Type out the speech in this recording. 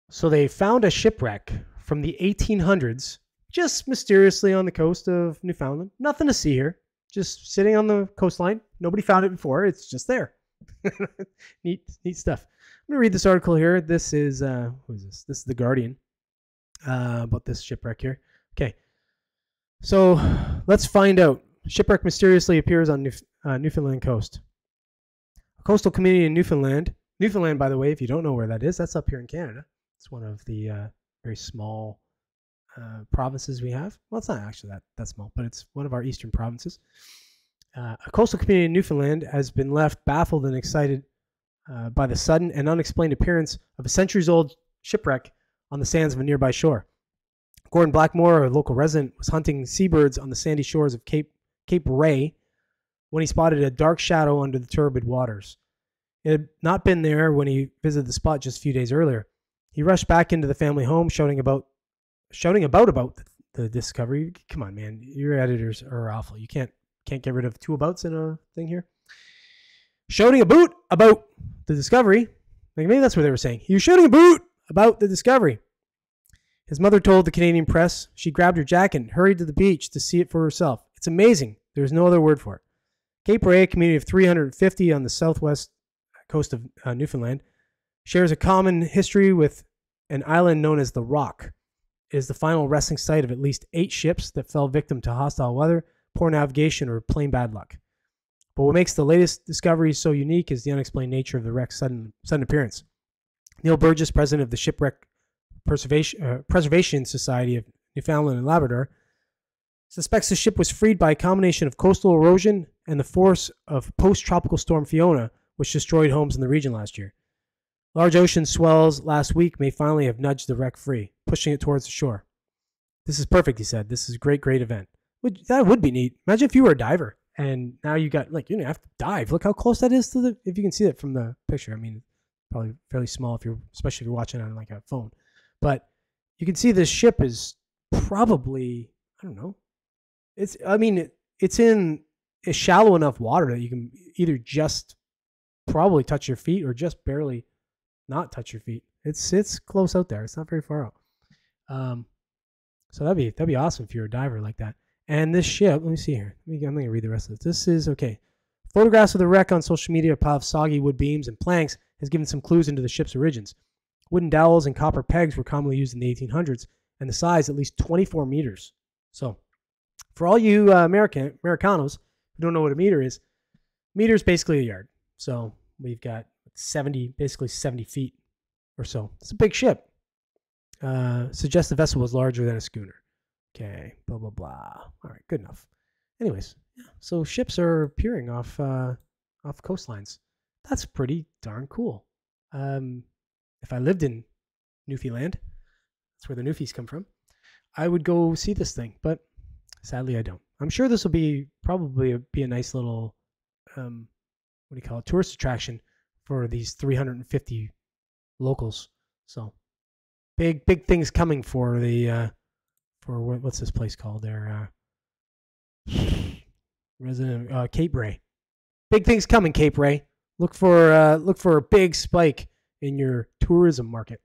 So they found a shipwreck from the 1800s just mysteriously on the coast of Newfoundland. Nothing to see here. Just sitting on the coastline. Nobody found it before. It's just there. neat stuff. I'm going to read this article here. This is, who is this? This is The Guardian about this shipwreck here. Okay. So let's find out. Shipwreck mysteriously appears on Newfoundland coast. A coastal community in Newfoundland. Newfoundland, by the way, if you don't know where that is, that's up here in Canada. It's one of the very small provinces we have. Well, it's not actually that small, but it's one of our eastern provinces. A coastal community in Newfoundland has been left baffled and excited by the sudden and unexplained appearance of a centuries-old shipwreck on the sands of a nearby shore. Gordon Blackmore, a local resident, was hunting seabirds on the sandy shores of Cape Ray when he spotted a dark shadow under the turbid waters. It had not been there when he visited the spot just a few days earlier. He rushed back into the family home, shouting about the discovery. Come on, man, your editors are awful. You can't get rid of two abouts in a thing here. Shouting about the discovery. Like maybe that's what they were saying. You're shouting about the discovery. His mother told the Canadian press she grabbed her jacket and hurried to the beach to see it for herself. It's amazing. There's no other word for it. Cape Ray, a community of 350 on the southwest coast of Newfoundland, shares a common history with an island known as the Rock. It is the final resting site of at least 8 ships that fell victim to hostile weather, poor navigation, or plain bad luck. But what makes the latest discovery so unique is the unexplained nature of the wreck's sudden appearance. Neil Burgess, president of the Shipwreck Preservation Society of Newfoundland and Labrador, suspects the ship was freed by a combination of coastal erosion and the force of post-tropical storm Fiona, which destroyed homes in the region last year. Large ocean swells last week may finally have nudged the wreck free, pushing it towards the shore. This is perfect, he said. This is a great event. That would be neat. Imagine if you were a diver and now you got, like, you don't have to dive. Look how close that is to if you can see it from the picture. I mean, probably fairly small especially if you're watching on like a phone. But you can see this ship is probably, I don't know. It's in a shallow enough water that you can either just probably touch your feet or just barely not touch your feet. It's close out there. It's not very far out. So that'd be awesome if you're a diver like that. And this ship, let me see here. I'm going to read the rest of this. This is, okay. Photographs of the wreck on social media, a pile of soggy wood beams and planks has given some clues into the ship's origins. Wooden dowels and copper pegs were commonly used in the 1800s, and the size at least 24 meters. So, for all you Americanos who don't know what a meter is basically a yard. So, we've got basically 70 feet or so. It's a big ship. Suggests the vessel was larger than a schooner. Okay, blah, blah, blah. All right, good enough. Anyways, yeah, so ships are appearing off coastlines. That's pretty darn cool. If I lived in Newfoundland, that's where the Newfies come from, I would go see this thing, but sadly I don't. I'm sure this will probably be a nice little, tourist attraction for these 350 locals. So big things coming for the, what's this place called there? Cape Ray. Big things coming, Cape Ray. Look for a big spike in your tourism market.